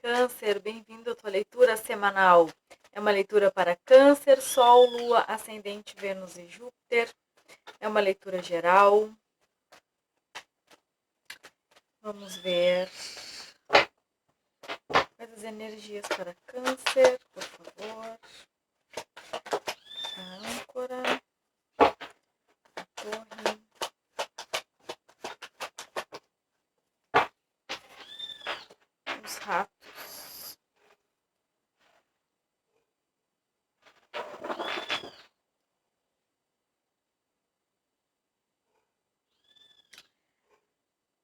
Câncer, bem-vindo à tua leitura semanal. É uma leitura para Câncer, Sol, Lua, Ascendente, Vênus e Júpiter. É uma leitura geral. Vamos ver quais as energias para Câncer, por favor. A âncora, a torre, os ratos.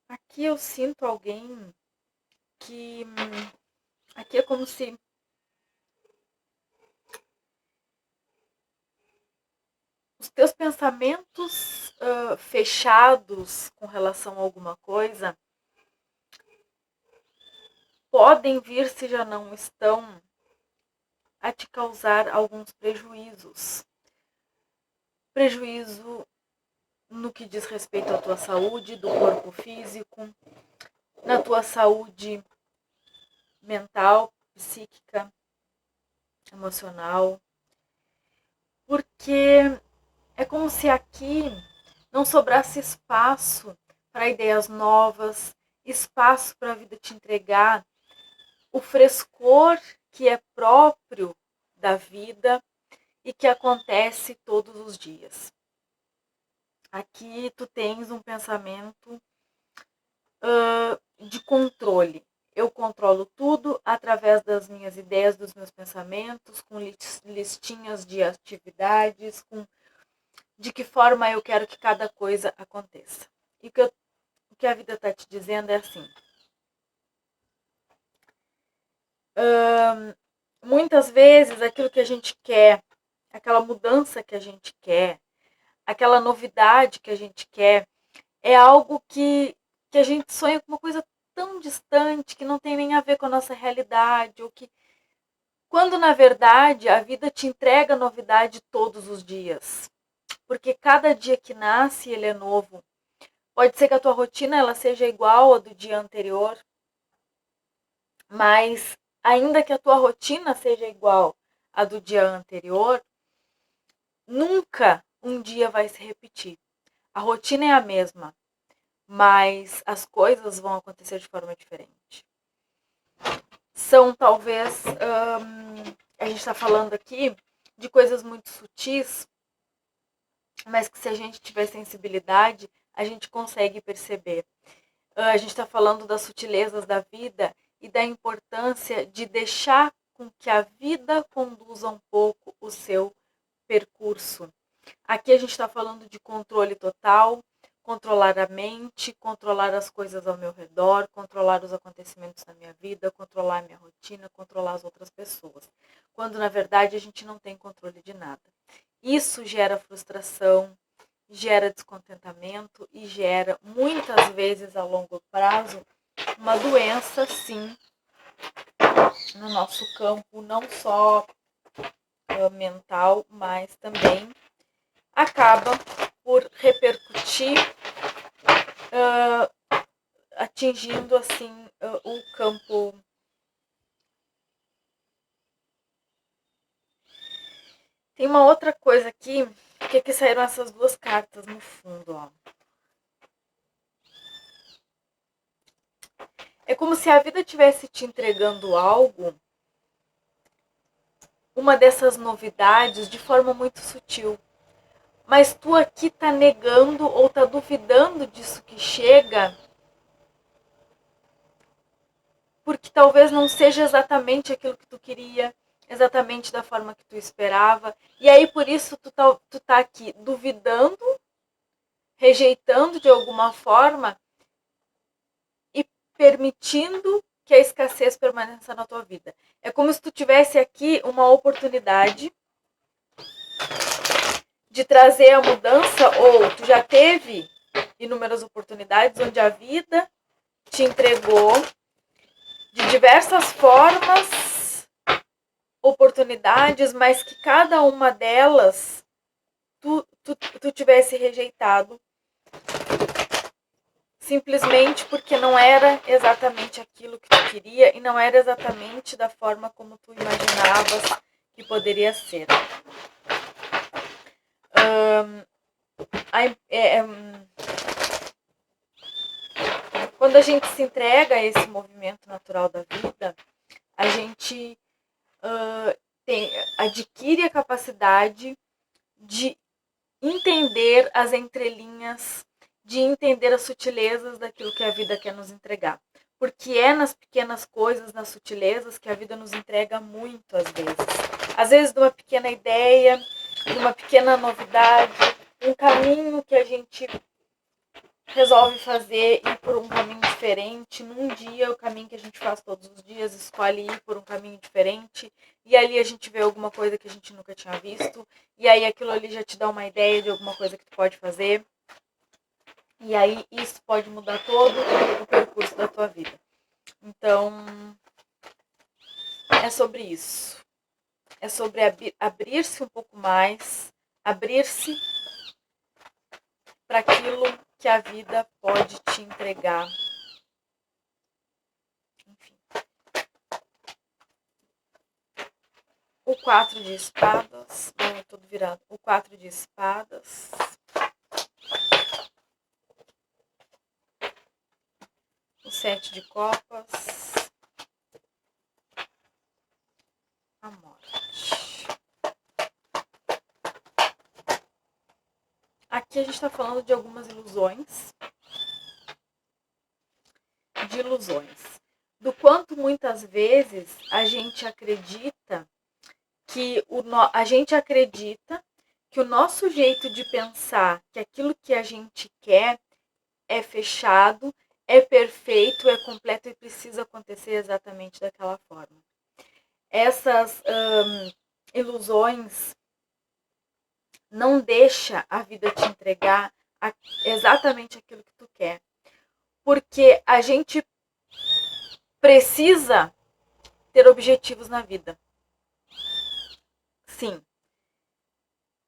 Aqui eu sinto alguém que... Aqui é como se os teus pensamentos fechados com relação a alguma coisa podem vir, se já não estão, a te causar alguns prejuízos. Prejuízo no que diz respeito à tua saúde, do corpo físico, na tua saúde mental, psíquica, emocional. Porque é como se aqui não sobrasse espaço para ideias novas, espaço para a vida te entregar o frescor que é próprio da vida e que acontece todos os dias. Aqui tu tens um pensamento de controle. Eu controlo tudo através das minhas ideias, dos meus pensamentos, com listinhas de atividades, de que forma eu quero que cada coisa aconteça. E o que a vida está te dizendo é assim. Muitas vezes aquilo que a gente quer, aquela mudança que a gente quer, aquela novidade que a gente quer, é algo que a gente sonha com uma coisa tão distante, que não tem nem a ver com a nossa realidade, ou que, quando na verdade a vida te entrega novidade todos os dias. Porque cada dia que nasce ele é novo. Pode ser que a tua rotina ela seja igual à do dia anterior, mas ainda que a tua rotina seja igual à do dia anterior, nunca um dia vai se repetir. A rotina é a mesma, mas as coisas vão acontecer de forma diferente. São talvez, a gente está falando aqui de coisas muito sutis, mas que se a gente tiver sensibilidade, a gente consegue perceber. A gente está falando das sutilezas da vida e da importância de deixar com que a vida conduza um pouco o seu percurso. Aqui a gente está falando de controle total, controlar a mente, controlar as coisas ao meu redor, controlar os acontecimentos da minha vida, controlar a minha rotina, controlar as outras pessoas. Quando na verdade a gente não tem controle de nada. Isso gera frustração, gera descontentamento e gera muitas vezes a longo prazo uma doença, sim, no nosso campo, não só mental, mas também acaba por repercutir, atingindo assim o campo. Tem uma outra coisa aqui, que aqui saíram essas duas cartas no fundo, ó. É como se a vida estivesse te entregando algo, uma dessas novidades, de forma muito sutil. Mas tu aqui tá negando ou tá duvidando disso que chega, porque talvez não seja exatamente aquilo que tu queria, exatamente da forma que tu esperava. E aí por isso tu tá aqui duvidando, rejeitando de alguma forma e permitindo que a escassez permaneça na tua vida. É como se tu tivesse aqui uma oportunidade de trazer a mudança, ou tu já teve inúmeras oportunidades onde a vida te entregou de diversas formas oportunidades, mas que cada uma delas tu tivesse rejeitado simplesmente porque não era exatamente aquilo que tu queria e não era exatamente da forma como tu imaginavas que poderia ser. Quando a gente se entrega a esse movimento natural da vida, a gente adquire a capacidade de entender as entrelinhas, de entender as sutilezas daquilo que a vida quer nos entregar. Porque é nas pequenas coisas, nas sutilezas, que a vida nos entrega muito, às vezes. Às vezes, de uma pequena ideia, de uma pequena novidade, um caminho que a gente resolve fazer, ir por um caminho diferente. Num dia, o caminho que a gente faz todos os dias, escolhe ir por um caminho diferente. E ali a gente vê alguma coisa que a gente nunca tinha visto. E aí aquilo ali já te dá uma ideia de alguma coisa que tu pode fazer. E aí isso pode mudar todo o percurso da tua vida. Então, é sobre isso. É sobre abrir-se um pouco mais, abrir-se para aquilo que a vida pode te entregar. Enfim. O 4 de espadas, todo virado. O 4 de espadas. O 7 de copas. A morte. Aqui a gente está falando de algumas ilusões. De ilusões. Do quanto muitas vezes a gente acredita que a gente acredita que o nosso jeito de pensar, que aquilo que a gente quer é fechado, é perfeito, é completo e precisa acontecer exatamente daquela forma. Essas ilusões não deixa a vida te entregar exatamente aquilo que tu quer. Porque a gente precisa ter objetivos na vida. Sim.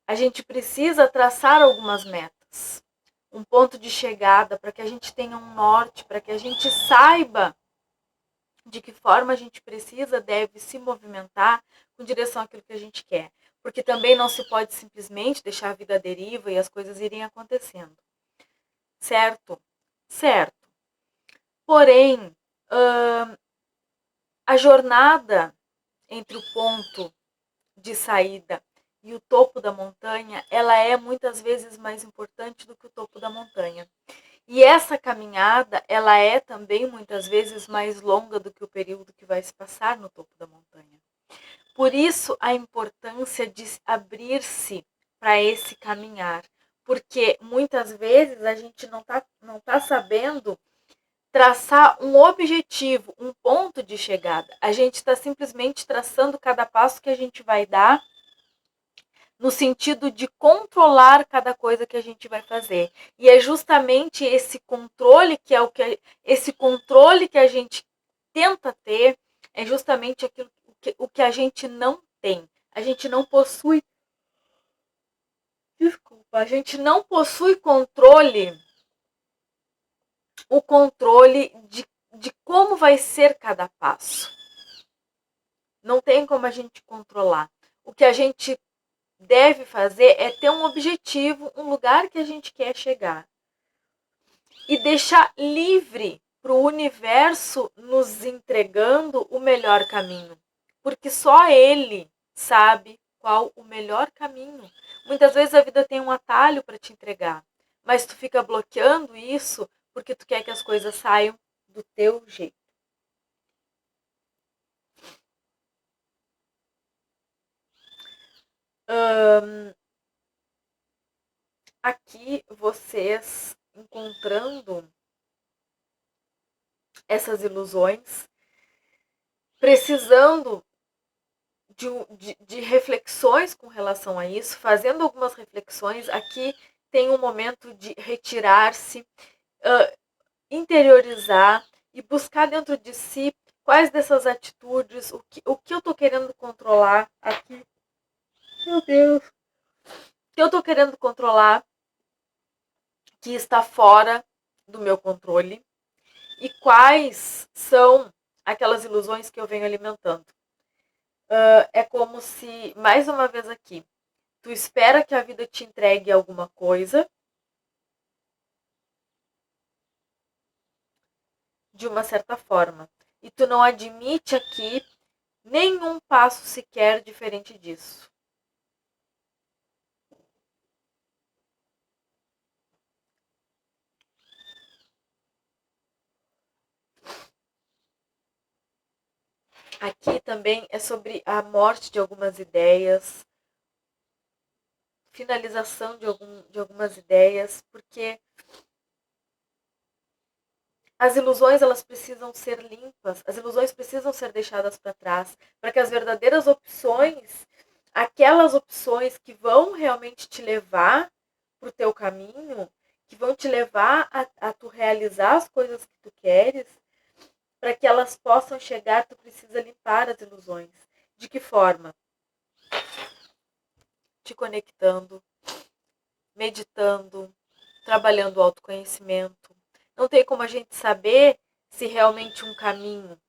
A gente precisa traçar algumas metas. Um ponto de chegada para que a gente tenha um norte, para que a gente saiba de que forma a gente deve se movimentar com direção àquilo que a gente quer. Porque também não se pode simplesmente deixar a vida à deriva e as coisas irem acontecendo. Certo? Certo. Porém, a jornada entre o ponto de saída e o topo da montanha, ela é muitas vezes mais importante do que o topo da montanha. E essa caminhada, ela é também muitas vezes mais longa do que o período que vai se passar no topo da montanha. Por isso a importância de abrir-se para esse caminhar, porque muitas vezes a gente não tá sabendo traçar um objetivo, um ponto de chegada. A gente está simplesmente traçando cada passo que a gente vai dar no sentido de controlar cada coisa que a gente vai fazer. E é justamente esse controle esse controle que a gente tenta ter, é justamente aquilo o que a gente não tem. A gente não possui a gente não possui o controle de como vai ser cada passo. Não tem como a gente controlar. O que a gente deve fazer é ter um objetivo, um lugar que a gente quer chegar. E deixar livre para o universo nos entregando o melhor caminho. Porque só ele sabe qual o melhor caminho. Muitas vezes a vida tem um atalho para te entregar, mas tu fica bloqueando isso porque tu quer que as coisas saiam do teu jeito. Aqui vocês encontrando essas ilusões, precisando de reflexões com relação a isso, fazendo algumas reflexões. Aqui tem um momento de retirar-se, interiorizar e buscar dentro de si quais dessas atitudes, o que eu estou querendo controlar aqui. Meu Deus! O que eu estou querendo controlar que está fora do meu controle e quais são aquelas ilusões que eu venho alimentando. É como se, mais uma vez aqui, tu espera que a vida te entregue alguma coisa de uma certa forma. E tu não admite aqui nenhum passo sequer diferente disso. Aqui também é sobre a morte de algumas ideias, finalização de algumas ideias, porque as ilusões elas precisam ser limpas, as ilusões precisam ser deixadas para trás, para que as verdadeiras opções, aquelas opções que vão realmente te levar para o teu caminho, que vão te levar a tu realizar as coisas que tu queres, para que elas possam chegar, tu precisa limpar as ilusões. De que forma? Te conectando, meditando, trabalhando o autoconhecimento. Não tem como a gente saber se realmente um caminho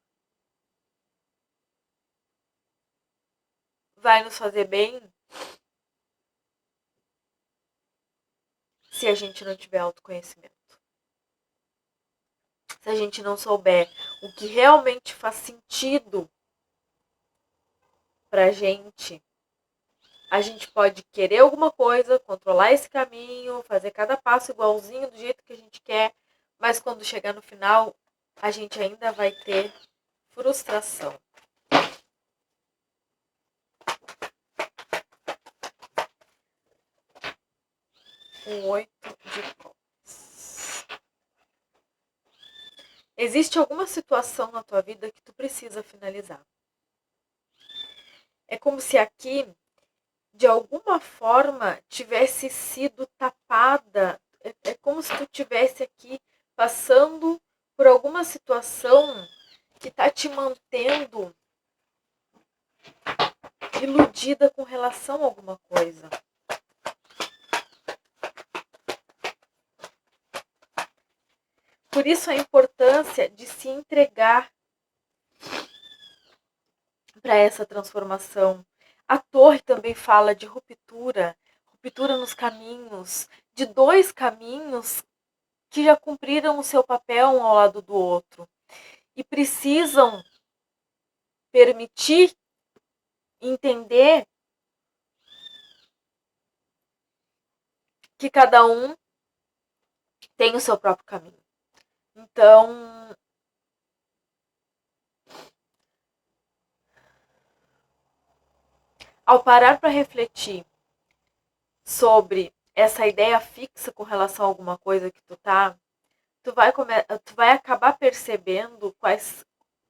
vai nos fazer bem se a gente não tiver autoconhecimento. Se a gente não souber o que realmente faz sentido pra gente, a gente pode querer alguma coisa, controlar esse caminho, fazer cada passo igualzinho do jeito que a gente quer, mas quando chegar no final, a gente ainda vai ter frustração. 8 de copas. Existe alguma situação na tua vida que tu precisa finalizar. É como se aqui, de alguma forma, tivesse sido tapada. É como se tu tivesse aqui passando por alguma situação que está te mantendo iludida com relação a alguma coisa. Por isso a importância de se entregar para essa transformação. A torre também fala de ruptura, ruptura nos caminhos, de dois caminhos que já cumpriram o seu papel um ao lado do outro e precisam permitir entender que cada um tem o seu próprio caminho. Então, ao parar para refletir sobre essa ideia fixa com relação a alguma coisa que tu vai acabar percebendo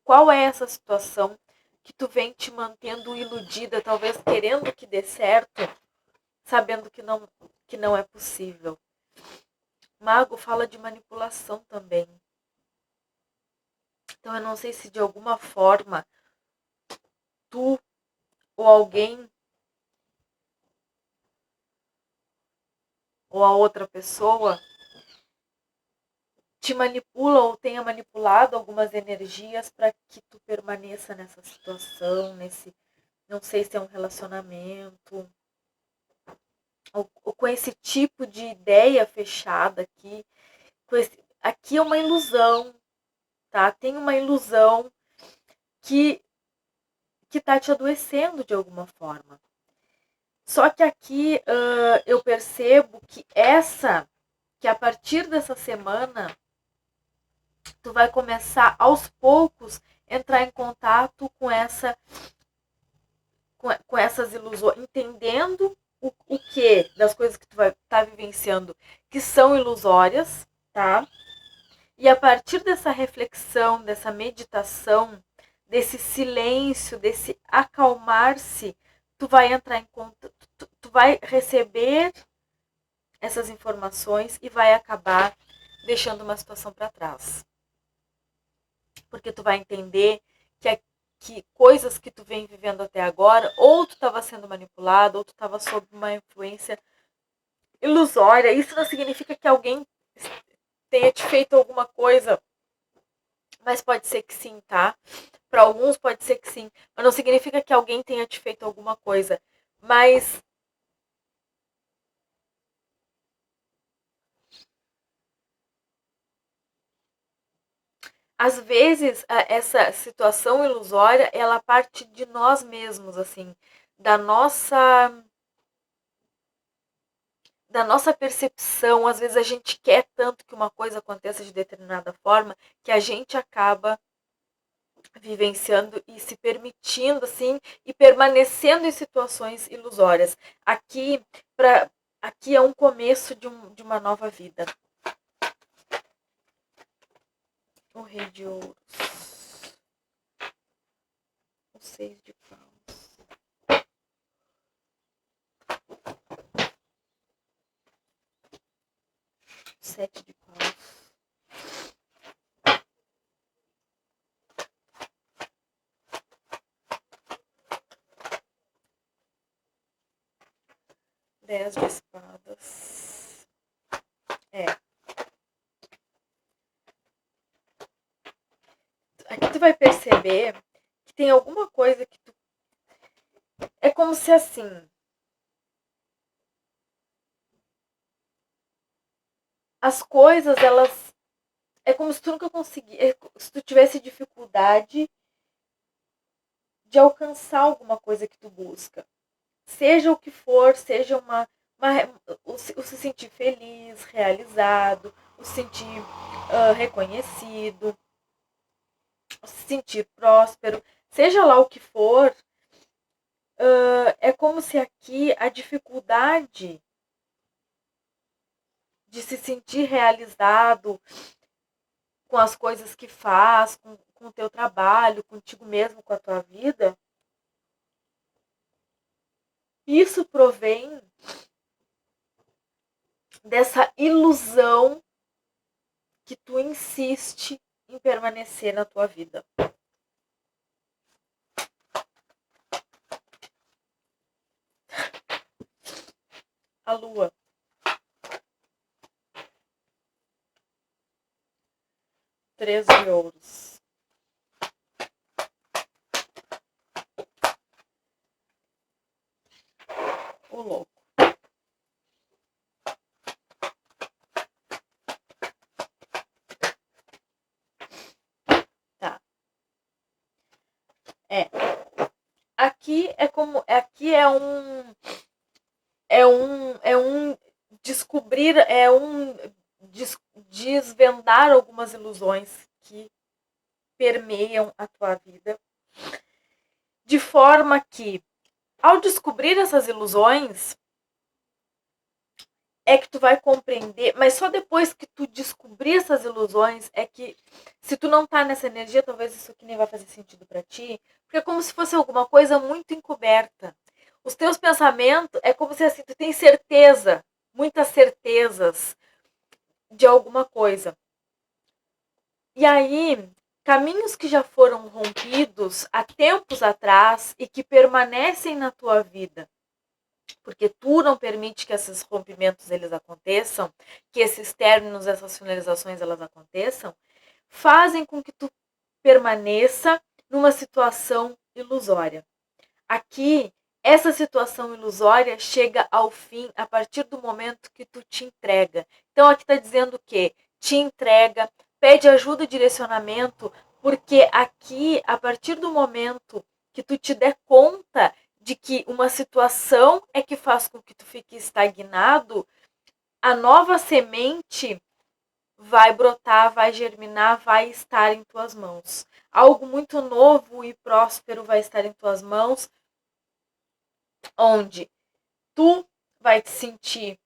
qual é essa situação que tu vem te mantendo iludida, talvez querendo que dê certo, sabendo que não é possível. Mago fala de manipulação também. Então eu não sei se de alguma forma tu ou alguém ou a outra pessoa te manipula ou tenha manipulado algumas energias para que tu permaneça nessa situação, não sei se é um relacionamento, ou com esse tipo de ideia fechada aqui. Aqui é uma ilusão, tá? Tem uma ilusão que tá te adoecendo de alguma forma. Só que aqui eu percebo que a partir dessa semana, tu vai começar aos poucos entrar em contato com essas ilusões, entendendo o que das coisas que tu vai estar vivenciando que são ilusórias, tá? E a partir dessa reflexão, dessa meditação, desse silêncio, desse acalmar-se, tu vai entrar em contato, tu vai receber essas informações e vai acabar deixando uma situação para trás. Porque tu vai entender que coisas que tu vem vivendo até agora, ou tu estava sendo manipulado, ou tu estava sob uma influência ilusória. Isso não significa que alguém tenha te feito alguma coisa, mas pode ser que sim, tá? Para alguns pode ser que sim, mas não significa que alguém tenha te feito alguma coisa. Mas às vezes essa situação ilusória, ela parte de nós mesmos, assim, da nossa da nossa percepção. Às vezes a gente quer tanto que uma coisa aconteça de determinada forma que a gente acaba vivenciando e se permitindo assim e permanecendo em situações ilusórias. Aqui para aqui é um começo de uma nova vida. O rei de ouros. O 6 de paus. O 7 de paus. Dez de espadas. Aqui tu vai perceber que tem alguma coisa que tu... É como se assim... As coisas, elas... É como se tu nunca conseguisse... Se tu tivesse dificuldade de alcançar alguma coisa que tu busca. Seja o que for, seja o se sentir feliz, realizado, o se sentir reconhecido, o se sentir próspero, seja lá o que for, é como se aqui a dificuldade de se sentir realizado com as coisas que faz, com o teu trabalho, contigo mesmo, com a tua vida, isso provém dessa ilusão que tu insiste em permanecer na tua vida. A lua. Três de ouros. O louco. Tá. Aqui é como... Aqui é um descobrir, é um desvendar algumas ilusões que permeiam a tua vida, de forma que, ao descobrir essas ilusões, é que tu vai compreender, mas só depois que tu descobrir essas ilusões é que, se tu não tá nessa energia, talvez isso aqui nem vai fazer sentido para ti, porque é como se fosse alguma coisa muito encoberta. Os teus pensamentos é como se assim, tu tem certeza, muitas certezas de alguma coisa. E aí, caminhos que já foram rompidos há tempos atrás e que permanecem na tua vida, porque tu não permite que esses rompimentos eles aconteçam, que esses términos, essas finalizações elas aconteçam, fazem com que tu permaneça numa situação ilusória. Aqui, essa situação ilusória chega ao fim a partir do momento que tu te entrega. Então aqui está dizendo que te entrega, pede ajuda e direcionamento, porque aqui, a partir do momento que tu te der conta de que uma situação é que faz com que tu fique estagnado, a nova semente vai brotar, vai germinar, vai estar em tuas mãos. Algo muito novo e próspero vai estar em tuas mãos, onde tu vai te sentir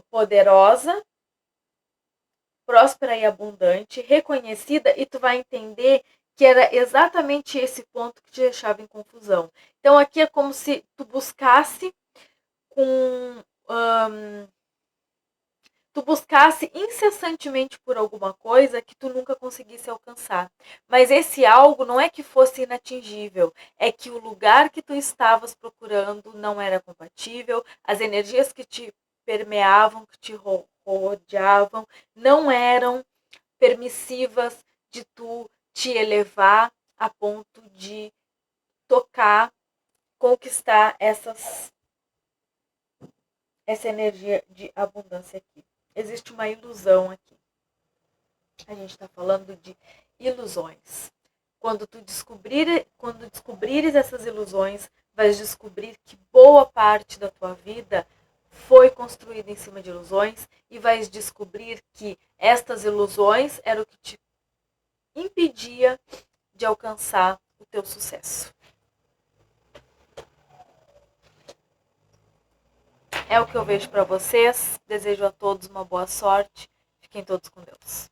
poderosa, próspera e abundante, reconhecida, e tu vai entender que era exatamente esse ponto que te deixava em confusão. Então aqui é como se tu buscasse com tu buscasse incessantemente por alguma coisa que tu nunca conseguisse alcançar. Mas esse algo não é que fosse inatingível, é que o lugar que tu estavas procurando não era compatível, as energias que te permeavam, que te rodeavam não eram permissivas de tu te elevar a ponto de tocar, conquistar essa energia de abundância aqui. Existe uma ilusão aqui. A gente está falando de ilusões. Quando descobrires essas ilusões, vais descobrir que boa parte da tua vida foi construída em cima de ilusões e vais descobrir que estas ilusões eram o que te impedia de alcançar o teu sucesso. É o que eu vejo para vocês. Desejo a todos uma boa sorte. Fiquem todos com Deus.